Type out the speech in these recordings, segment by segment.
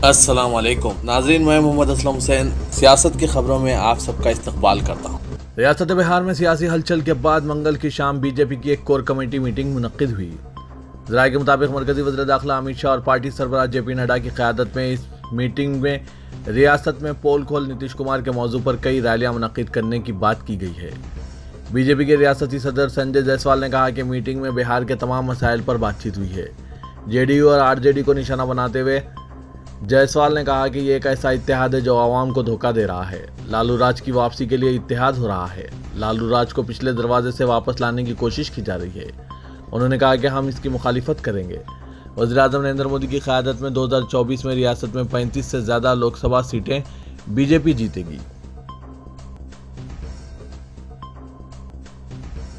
अस्सलाम वालेकुम नाज़रीन, मैं मोहम्मद असलम हुसैन सियासत की खबरों में आप सबका इस्तकबाल करता हूँ। रियासत बिहार में सियासी हलचल के बाद मंगल की शाम बीजेपी की एक कोर कमेटी मीटिंग मुनक्किद हुई। ज़राए के मुताबिक मरकजी वज़ीर दाखिला अमित शाह और पार्टी सरबराह JP नड्डा की क़यादत में इस मीटिंग में रियासत में पोल खोल नीतीश कुमार के मौजू पर कई रैलियां मुनक्किद करने की बात की गई है। बीजेपी के रियासती सदर संजय जायसवाल ने कहा कि मीटिंग में बिहार के तमाम मसाइल पर बातचीत हुई है। JDU और RJD को निशाना बनाते हुए जायसवाल ने कहा कि ये एक ऐसा इत्तेहाद है जो आवाम को धोखा दे रहा है। लालू राज की वापसी के लिए इत्तेहाद हो रहा है। लालू राज को पिछले दरवाजे से वापस लाने की कोशिश की जा रही है। उन्होंने कहा कि हम इसकी मुखालिफत करेंगे। वज़ीर-ए-आज़म नरेंद्र मोदी की क़यादत में 2024 में रियासत में 35 से ज़्यादा लोकसभा सीटें बीजेपी जीतेगी।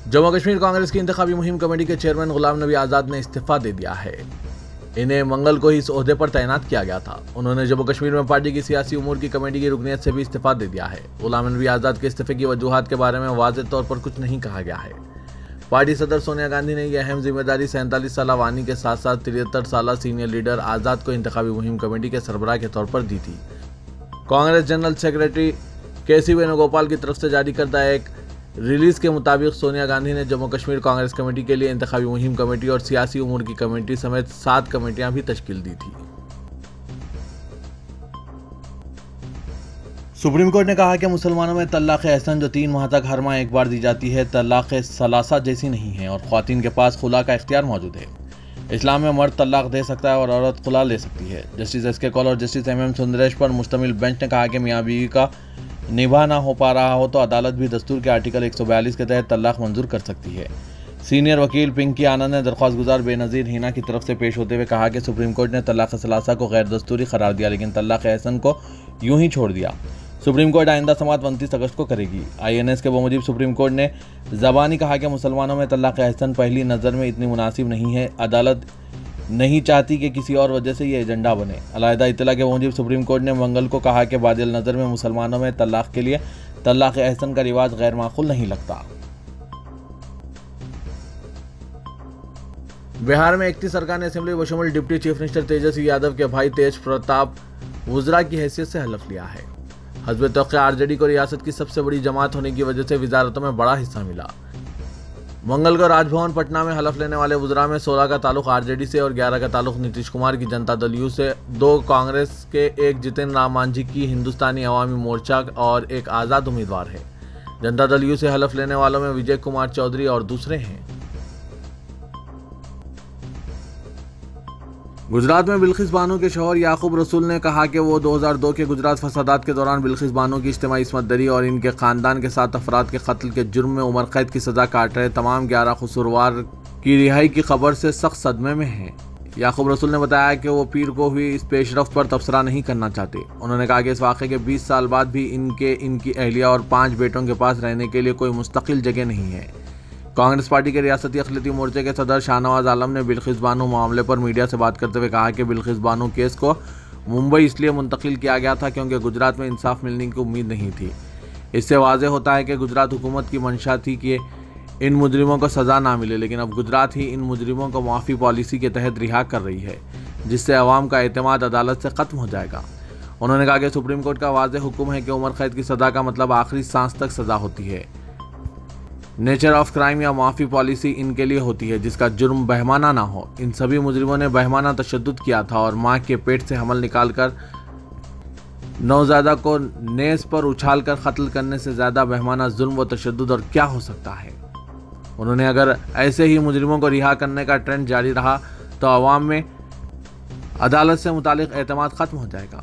जम्मू कश्मीर कांग्रेस की इंतखाबी मुहिम कमेटी के चेयरमैन गुलाम नबी आज़ाद ने इस्तीफा दे दिया है। इन्हें मंगल को ही इस ओहदे पर तैनात किया गया था। उन्होंने जम्मू कश्मीर में पार्टी की सियासी उमूर की कमेटी की रुकनियत से भी इस्तीफा दे दिया है। गुलाम नबी आज़ाद के इस्तीफे की वजूहात के बारे में वाज़ेह तौर पर कुछ नहीं कहा गया है। पार्टी सदर सोनिया गांधी ने यह अहम जिम्मेदारी 47 साल वानी के साथ साथ 73 साल सीनियर लीडर आज़ाद को इंतखाबी मुहिम कमेटी के सरबराह के तौर पर दी थी। Congress general secretary KC Venugopal की तरफ से जारी करदा एक रिलीज के मुताबिक सोनिया गांधी ने जम्मू कश्मीर कांग्रेस कमेटी के लिए इंतखाबी मुहिम कमेटी और सियासी उमूर की कमेटी समेत 7 कमेटियां भी तश्कील दी थी। सुप्रीम कोर्ट ने कहा कि मुसलमानों में तलाक़ एहसन जो 3 माह तक हर माह एक बार दी जाती है तलाक़ सलासा जैसी नहीं है और ख़वातीन के पास खुला का इख्तियार मौजूद है। इस्लाम में मर्द तलाक़ दे सकता है और औरत खुला ले सकती है। जस्टिस SK कौल और जस्टिस MM सुंदरेश पर मुश्तमिल बेंच ने कहा कि मियाँ बीवी का निभा ना हो पा रहा हो तो अदालत भी दस्तूर के आर्टिकल 142 के तहत तलाक मंजूर कर सकती है। सीनियर वकील पिंकी आनंद ने दरख्वास्त गुजार बेनज़ीर हिना की तरफ से पेश होते हुए कहा कि सुप्रीम कोर्ट ने तलाक सलासा को गैर दस्तूरी करार दिया लेकिन तलाक एहसन को यूं ही छोड़ दिया। सुप्रीम कोर्ट आइंदा समाअत 29 अगस्त को करेगी। INS के बमुजिब सुप्रीम कोर्ट ने ज़बानी कहा कि मुसलमानों में तलाक एहसन पहली नज़र में इतनी मुनासिब नहीं है। अदालत नहीं चाहती कि किसी और वजह से ये एजेंडा बने। अलहदा इत्तला के मुताबिक सुप्रीम कोर्ट ने मंगल को कहा कि बादिल नज़र में मुसलमानों में तलाक के लिए तलाक एहसन का रिवाज गैर माकूल नहीं लगता। बिहार में 31 अरकान assembly बशमुल deputy chief minister Tejashwi Yadav के भाई तेज प्रताप वुज़रा की हैसियत से हलफ लिया है। हस्ब तौक़िया RJD को रियासत की सबसे बड़ी जमात होने की वजह से वजारतों में बड़ा हिस्सा मिला। मंगल को राजभवन पटना में हलफ लेने वाले वुज़रा में 16 का ताल्लुक RJD से और 11 का ताल्लुक नीतीश कुमार की जनता दल यू से, 2 कांग्रेस के, 1 जितिन राम मांझी की हिंदुस्तानी अवामी मोर्चा और 1 आज़ाद उम्मीदवार है। जनता दल यू से हलफ लेने वालों में विजय कुमार चौधरी और दूसरे हैं। गुजरात में बिल्किस बानो के शौहर याकूब रसूल ने कहा कि वो 2002 के गुजरात फसादात के दौरान बिल्किस बानो की इज्तिमाई इस्मत दरी और इनके ख़ानदान के 7 अफराद के कत्ल के जुर्म में उम्र कैद की सज़ा काट रहे तमाम 11 कसूरवार की रिहाई की खबर से सख्त सदमे में हैं। याकूब रसूल ने बताया कि वो पीर को हुई इस पेशरफ पर तबसरा नहीं करना चाहते। उन्होंने कहा कि इस वाक़े के 20 साल बाद भी इनकी अहलिया और 5 बेटों के पास रहने के लिए कोई मुस्तकिल जगह नहीं है। कांग्रेस पार्टी के रियासती अक़लियती मोर्चे के सदर शाहनवाज आलम ने बिल्किस बानो मामले पर मीडिया से बात करते हुए कहा कि बिल्किस बानो केस को मुंबई इसलिए मुंतकिल किया गया था क्योंकि गुजरात में इंसाफ मिलने की उम्मीद नहीं थी। इससे वाज़ेह होता है कि गुजरात हुकूमत की मंशा थी कि इन मुजरिमों को सज़ा ना मिले, लेकिन अब गुजरात ही इन मुजरिमों को मुआफ़ी पॉलिसी के तहत रिहा कर रही है जिससे अवाम का एतमाद अदालत से ख़त्म हो जाएगा। उन्होंने कहा कि सुप्रीम कोर्ट का वाज़ेह हुक्म है कि उम्र कैद की सज़ा का मतलब आखिरी सांस तक सज़ा होती है। नेचर ऑफ क्राइम या माफ़ी पॉलिसी इनके लिए होती है जिसका जुर्म बहमाना ना हो। इन सभी मुजरिमों ने बहमाना तशद्दुद किया था और माँ के पेट से हमल निकालकर नौज़ादा को नेज़ पर उछालकर कत्ल करने से ज़्यादा बहमाना जुल्म व तशद्दुद और क्या हो सकता है। उन्होंने अगर ऐसे ही मुजरिमों को रिहा करने का ट्रेंड जारी रहा तो अवाम में अदालत से मुतालिक एतमाद ख़त्म हो जाएगा।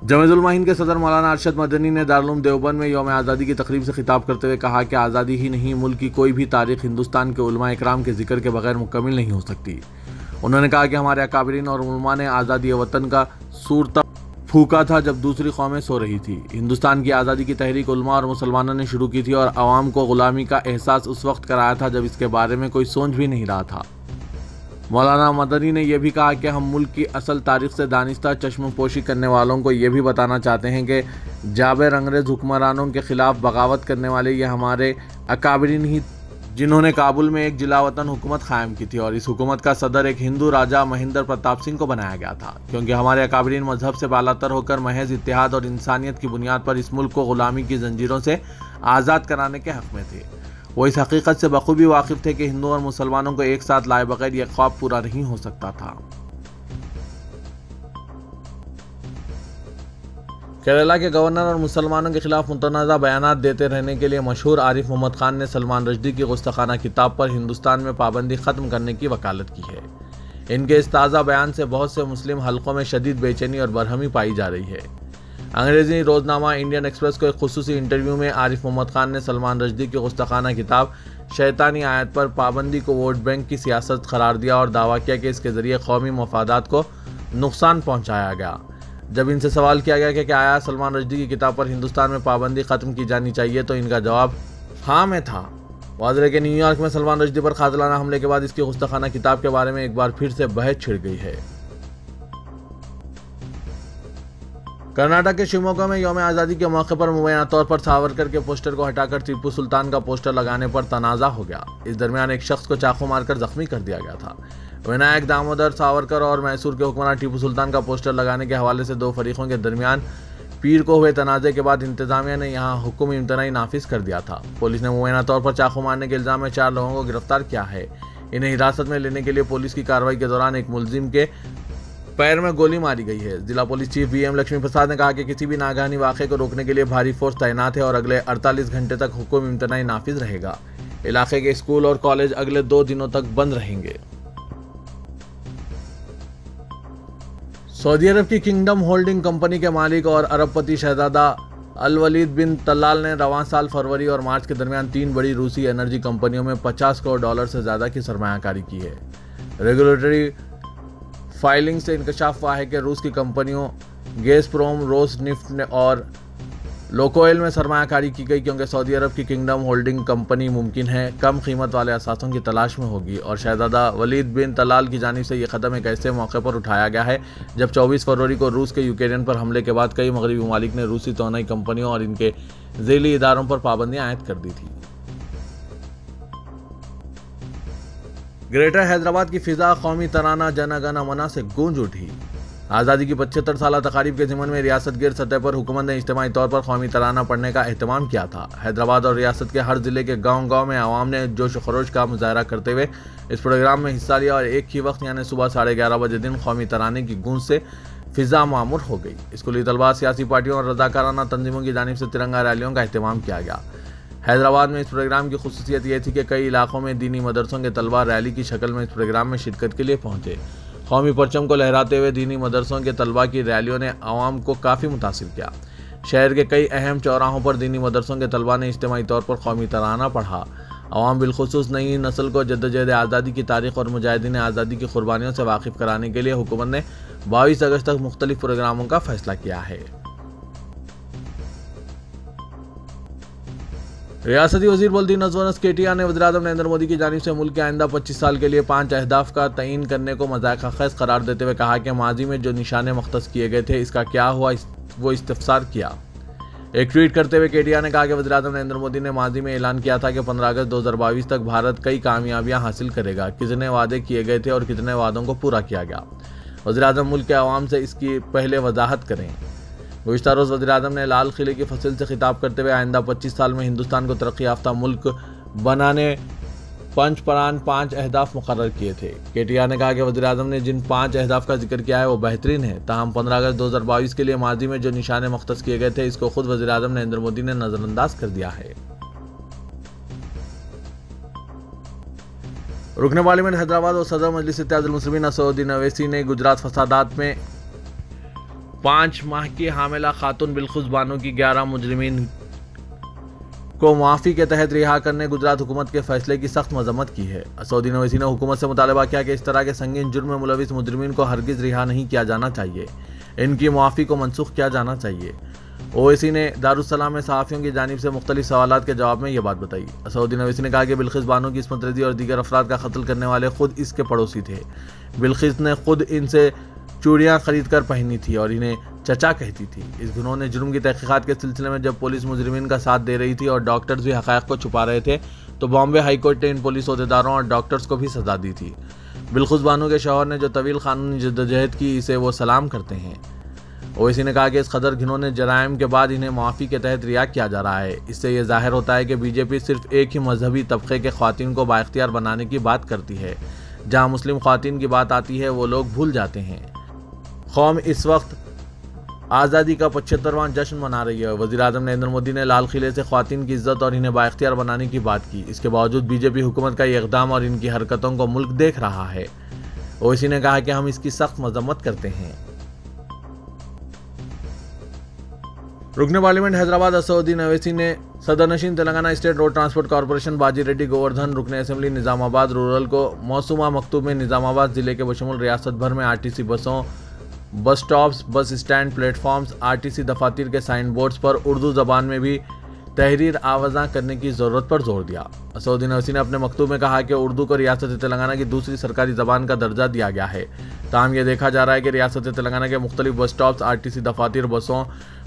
जमीयतुल उलमा हिंद के सदर मौलाना अरशद मदनी ने दारुल उलूम देवबंद में यौम आज़ादी की तकरीब से खिताब करते हुए कहा कि आज़ादी ही नहीं मुल्क की कोई भी तारीख हिंदुस्तान के उलमा इकराम के जिक्र के बगैर मुकम्मल नहीं हो सकती। उन्होंने कहा कि हमारे अकाबिरीन और उलमा ने आज़ादी वतन का सूर तब फूका था जब दूसरी कौमें सो रही थी। हिंदुस्तान की आज़ादी की तहरीक उलमा और मुसलमानों ने शुरू की थी और आवाम को ग़ुलामी का एहसास उस वक्त कराया था जब इसके बारे में कोई सोच भी नहीं रहा था। मौलाना मदनी ने यह भी कहा कि हम मुल्क की असल तारीख से दानिस्ता चश्म पोशी करने वालों को यह भी बताना चाहते हैं कि जाबिर अंग्रेज़ हुक्मरानों के ख़िलाफ़ बगावत करने वाले ये हमारे अकाबिरीन ही जिन्होंने काबुल में एक जिलावतन हुकूमत कायम की थी और इस हुकूमत का सदर एक हिंदू राजा महेंद्र प्रताप सिंह को बनाया गया था, क्योंकि हमारे अकाबरीन मजहब से बालातर होकर महज इत्तेहाद और इंसानियत की बुनियाद पर इस मुल्क को गुलामी की जंजीरों से आज़ाद कराने के हक में थे। वो इस हकीकत से बखूबी वाकिफ थे कि हिंदू और मुसलमानों को एक साथ लाए बगैर यह ख्वाब पूरा नहीं हो सकता था। केरला के गवर्नर और मुसलमानों के खिलाफ मुतनाज़ा बयानात देते रहने के लिए मशहूर आरिफ मोहम्मद खान ने सलमान रश्दी की गुस्ताखाना किताब पर हिंदुस्तान में पाबंदी ख़त्म करने की वकालत की है। इनके इस ताज़ा बयान से बहुत से मुस्लिम हलकों में शदीद बेचैनी और बरहमी पाई जा रही है। अंग्रेज़ी रोज़नामा इंडियन एक्सप्रेस को एक खुसूसी इंटरव्यू में आरिफ मोहम्मद खान ने सलमान रश्दी की गुस्ताखाना किताब शैतानी आयत पर पाबंदी को वोट बैंक की सियासत करार दिया और दावा किया कि इसके ज़रिए कौमी मफादात को नुकसान पहुँचाया गया। जब इनसे सवाल किया गया कि आया सलमान रश्दी की किताब पर हिंदुस्तान में पाबंदी ख़त्म की जानी चाहिए, तो इनका जवाब हाँ में था। वाज़ है कि न्यूयॉर्क में सलमान रश्दी पर कातिलाना हमले के बाद इसकी गुस्ताखाना किताब के बारे में एक बार फिर से बहस छिड़ गई है। कर्नाटक के शिवमोगा में यौम आज़ादी के मौके पर मुबैना तौर पर सावरकर के पोस्टर को हटाकर टीपू सुल्तान का पोस्टर लगाने पर तनाज़ा हो गया। इस दरमियान एक शख्स को चाकू मारकर जख्मी कर दिया गया था। विनायक दामोदर सावरकर और मैसूर के हुक्मरान टीपू सुल्तान का पोस्टर लगाने के हवाले से दो फरीकों के दरमियान पीर को हुए तनाज़े के बाद इंतजामिया ने यहां हुक्म इम्तनाई नाफिज कर दिया था। पुलिस ने मुबैना तौर पर चाकू मारने के इल्ज़ाम में 4 लोगों को गिरफ्तार किया है। इन्हें हिरासत में लेने के लिए पुलिस की कार्रवाई के दौरान एक मुलजिम के पैर में गोली मारी गई है। जिला पुलिस चीफ BM लक्ष्मी प्रसाद ने कहा कि किसी भी नागहानी वाक़े को रोकने के लिए भारी फोर्स तैनात है और अगले 48 घंटे तक हुक्म इम्तनाई नाफिज रहेगा। इलाके के स्कूल और कॉलेज अगले 2 दिनों तक बंद रहेंगे। सऊदी अरब की किंगडम होल्डिंग कंपनी के मालिक और अरबपति शहजादा अल वलीद बिन तलाल ने रवां साल फरवरी और मार्च के दरमियान 3 बड़ी रूसी एनर्जी कंपनियों में $50 करोड़ से ज़्यादा की सरमायाकारी की है। रेगुलेटरी फाइलिंग से इंकशाफ हुआ है कि रूस की कंपनियों गैज़प्रोम, रोसनिफ्ट और लोकोएल में सरमायाकारी की गई, क्योंकि सऊदी अरब की किंगडम होल्डिंग कंपनी मुमकिन है कम कीमत वाले असासों की तलाश में होगी। और शहजादा वलीद बिन तलाल की जानिब से ये कदम एक ऐसे मौके पर उठाया गया है जब 24 फरवरी को रूस के यूक्रेन पर हमले के बाद कई मगरबी ममालिक ने रूसी तोनाई कंपनियों और इनके ज़ैली इदारों पर पाबंदियां आयद कर दी थी। ग्रेटर हैदराबाद की फिजा कौमी तराना जन गण मन से गूंज उठी। आज़ादी की 75 साल तकारीब के ज़िमन में रियासत गिर सतह पर हुकूमत ने इज्तिमाई तौर पर कौमी तराना पढ़ने का एहतमाम किया था। हैदराबाद और रियासत के हर ज़िले के गांव-गांव में आवाम ने जोश खरोश का मुजाहरा करते हुए इस प्रोग्राम में हिस्सा लिया और एक ही वक्त यानी सुबह 11:30 बजे दिन कौमी तराने की गूंज से फिजा मामूर हो गई। स्कूली तलबा, सियासी पार्टियों और रज़ाकाराना तंजीमों की जानिब से तिरंगा रैलियों का एहतमाम किया गया। हैदराबाद में इस प्रोग्राम की खुसूसियत यह थी कि कई इलाकों में दीनी मदरसों के तलबा रैली की शक्ल में इस प्रोग्राम में शिरकत के लिए पहुंचे। कौमी परचम को लहराते हुए दीनी मदरसों के तलबा की रैलियों ने आवाम को काफ़ी मुतासिर किया। शहर के कई अहम चौराहों पर दीनी मदरसों के तलबा ने इज्तिमाई तौर पर कौमी तराना पढ़ा। आवाम बिलखुसूस नई नस्ल को जद्दोजहद आज़ादी की तारीख़ और मुजाहिदीन आज़ादी की कुर्बानियों से वाकिफ़ कराने के लिए हुकूमत ने 22 अगस्त तक मुख्तलिफ प्रोग्रामों का फैसला किया है। रियासती वज़ीर बल्दी नज़्वनस केटिया ने वज़ीर-ए-आज़म नरेंद्र मोदी की जानिब से मुल्क के आइंदा 25 साल के लिए 5 अहदाफ का तयीन करने को मज़ाक़ ख़ैज़ करार देते हुए कहा कि माजी में जो निशाने मख्तस किए गए थे इसका क्या हुआ, वो इस्तिफ़सार किया। एक ट्वीट करते हुए केटिया ने कहा कि वज़ीर-ए-आज़म नरेंद्र मोदी ने माजी में ऐलान किया था कि 15 अगस्त 2022 तक भारत कई कामयाबियाँ हासिल करेगा। कितने वादे किए गए थे और कितने वादों को पूरा किया गया। वज़ीर-ए-आज़म मुल्क के अवाम से इसकी पहले वजाहत करें। गुज़िश्ता रोज़ वज़ीर-ए-आज़म ने लाल किले की फसिल से खिताब करते हुए आइंदा 25 साल में हिंदुस्तान को तरक्की याफ्ता मुल्क बनाने पंचपरान 5 अहदाफ मुकर्रर किए थे। केटिया ने कहा कि वज़ीर-ए-आज़म ने जिन 5 अहदाफ का जिक्र किया है वो बेहतरीन है, ताहम 15 अगस्त 2022 के लिए माजी में जो निशाने मख्तस किए गए थे इसको खुद वज़ीर-ए-आज़म नरेंद्र मोदी ने नज़रअंदाज कर दिया है। रुकन पार्लियामेंट हैदराबाद और सदर मजलिस इत्तेहादुल मुस्लिमीन असदुद्दीन ओवैसी ने गुजरात फसादात में 5 माह की हामिला खातून बिलखुस बानो की 11 मुजरिमीन को माफ़ी के तहत रिहा करने गुजरात हुकूमत के फैसले की सख्त मजम्मत की है। असदुद्दीन ओवैसी ने हुकूमत से मुतालबा किया कि इस तरह के संगीन जुर्म में मुलविस मुजरिमीन को हरगिज़ रिहा नहीं किया जाना चाहिए, इनकी मुआफ़ी को मनसूख किया जाना चाहिए। ओवैसी ने दारुस्सलाम में सहाफ़ियों की जानिब से मुख्तलिफ सवालात के जवाब में यह बात बताई। असदुद्दीन ओवैसी ने कहा कि बिलखिस बानो की इस्मत रज़ी और दीगर अफराद का कत्ल करने वाले खुद इसके पड़ोसी थे। बिलखिस ने खुद इनसे चूड़ियाँ खरीद कर पहनी थी और इन्हें चचा कहती थी। इस घिनौने जुर्म की तहकीकात के सिलसिले में जब पुलिस मुजरिमीन का साथ दे रही थी और डॉक्टर्स भी हक़ाइक़ को छुपा रहे थे तो बॉम्बे हाई कोर्ट ने इन पुलिस अहदेदारों और डॉक्टर्स को भी सजा दी थी। बिल्खुस बानो के शौहर ने जो तवील कानूनी जद्दोजहद की, इसे वो सलाम करते हैं। ओवैसी ने कहा कि इस कदर घिनौने जराइम के बाद इन्हें मुआफ़ी के तहत रिहा किया जा रहा है। इससे यह ज़ाहिर होता है कि बीजेपी सिर्फ एक ही मजहबी तबके के ख़वातीन को बाइख्तियार बनाने की बात करती है। जहाँ मुस्लिम ख़वातीन की बात आती है वो लोग भूल जाते हैं। कौम इस वक्त आज़ादी का 75वां जश्न मना रही है। वज़ीर आज़म नरेंद्र मोदी ने लाल किले से ख़वातीन की इज़्ज़त और इन्हें बाइख्तियार बनाने की बात की। इसके बावजूद बीजेपी हुकूमत का ये इक़दाम और इनकी हरकतों को मुल्क देख रहा है। ओवैसी ने कहा कि हम इसकी सख्त मजम्मत करते हैं। रुकने पार्लियामेंट हैदराबाद असदुद्दीन ओवैसी ने सदरनशीन Telangana state road transport corporation Baji Reddy Govardhan रुकने असेंबली निज़ामाबाद रूरल को मौसूमा मकतूब में निज़ामाबाद जिले के बशमूल रियासत भर में आरटीसी बसों, bus stops, bus stand, platforms, RTC दफातर के साइन बोर्ड्स पर उर्दू ज़बान में भी तहरीर आवाज़ा करने की ज़रूरत पर जोर दिया। असदुद्दीन ओवैसी ने अपने मकतूब में कहा कि उर्दू को रियासत तेलंगाना की दूसरी सरकारी ज़बान का दर्जा दिया गया है। ताहम यह देखा जा रहा है कि रियासत तेलंगाना के मुख्तलिफ बस स्टॉप्स, आरटीसी दफातर, बसों,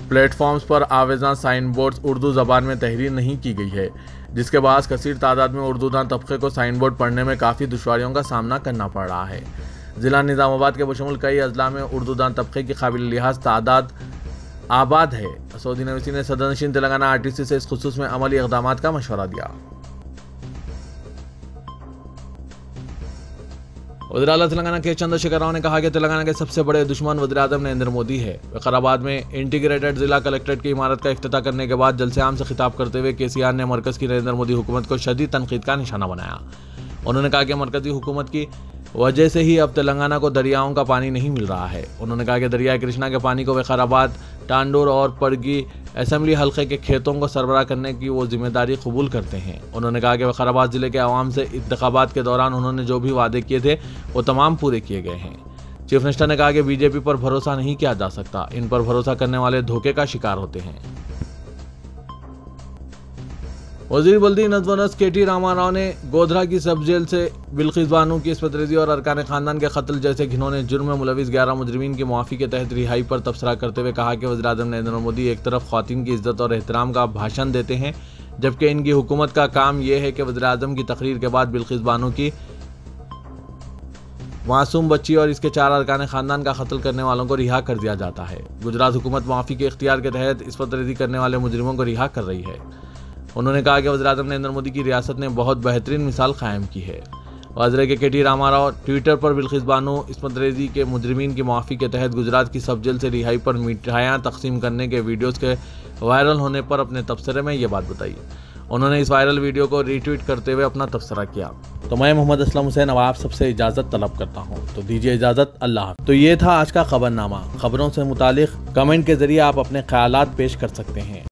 प्लेटफॉर्म्स पर आवेज़ा साइन बोर्ड्स उर्दू ज़बान में तहरीर नहीं की गई है, जिसके बाद कसीर तादाद में उर्दूदान तबके को साइन बोर्ड पढ़ने में काफ़ी दुश्वारियों का सामना करना पड़ रहा है। ज़िला निज़ामाबाद के बशमूल कई अजला में उर्दूदान तबके की काबिल लिहाज तादाद आबाद है। असदुद्दीन ओवैसी ने सदरनशीन तेलंगाना आरटीसी से इस खुसूस में अमली इक़दामात का मशवरा दिया। वज़ीर आला तेलंगाना के चंद्रशेखर राव ने कहा कि तेलंगाना के सबसे बड़े दुश्मन वज़ीर आज़म नरेंद्र मोदी है। विकाराबाद में इंटीग्रेटेड जिला कलेक्ट्रेट की इमारत का इफ्तिताह करने के बाद जलसे आम से खिताब करते हुए केसीआर ने मरकज़ की नरेंद्र मोदी हुकूमत को शदीद तनकीद का निशाना बनाया। उन्होंने कहा कि मरकज़ी हुकूमत की वजह से ही अब तेलंगाना को दरियाओं का पानी नहीं मिल रहा है। उन्होंने कहा कि दरिया कृष्णा के पानी को विकाराबाद, टांडोर और पड़गी असेंबली हल्के के खेतों को सरबराह करने की वो जिम्मेदारी कबूल करते हैं। उन्होंने कहा कि विकाराबाद जिले के अवाम से इंतखाबात के दौरान उन्होंने जो भी वादे किए थे वो तमाम पूरे किए गए हैं। चीफ मिनिस्टर ने कहा कि बीजेपी पर भरोसा नहीं किया जा सकता, इन पर भरोसा करने वाले धोखे का शिकार होते हैं। वज़ीर बल्दी नज़्म व नस्क केटी रामाराव ने गोधरा की सब जेल से बिल्किस बानो की इस्मत रेज़ी और अरकान ख़ानदान के कत्ल जैसे घिनौने जुर्म में मुलविस 11 मुजरिमीन की मुआफ़ी के तहत रिहाई पर तबसरा करते हुए कहा कि वज़ीर आज़म नरेंद्र मोदी एक तरफ ख़वातीन की इज़्ज़त और एहतराम का भाषण देते हैं, जबकि इनकी हुकूमत का काम यह है कि वज़ीर आज़म की तकरीर के बाद बिल्किस बानो की मासूम बच्ची और इसके 4 अरकान ख़ानदान का कत्ल करने वालों को रिहा कर दिया जाता है। गुजरात हुकूमत मुआफ़ी के इख्तियार के तहत इस्मत रेज़ी करने वाले मुजरिमों को रिहा कर रही है। उन्होंने कहा कि वज़ीर आज़म नरेंद्र मोदी की रियासत ने बहुत बेहतरीन मिसाल कायम की है। वज़ीर के केटी रामाराव ट्विटर पर बिल्किस बानो इस्मत रेज़ी के मुजरिमीन की मुआफ़ी के तहत गुजरात की सब जेल से रिहाई पर मिठाइयाँ तकसीम करने के वीडियोज़ के वायरल होने पर अपने तबसरे में ये बात बताई। उन्होंने इस वायरल वीडियो को रीट्वीट करते हुए अपना तबसरा किया। तो मैं मोहम्मद असलम हुसैन अब आप सबसे इजाज़त तलब करता हूँ, तो दीजिए इजाज़त। अल्लाह। तो ये था आज का खबरनामा। खबरों से मुतालिक कमेंट के ज़रिए आप अपने ख्यालात पेश कर सकते हैं।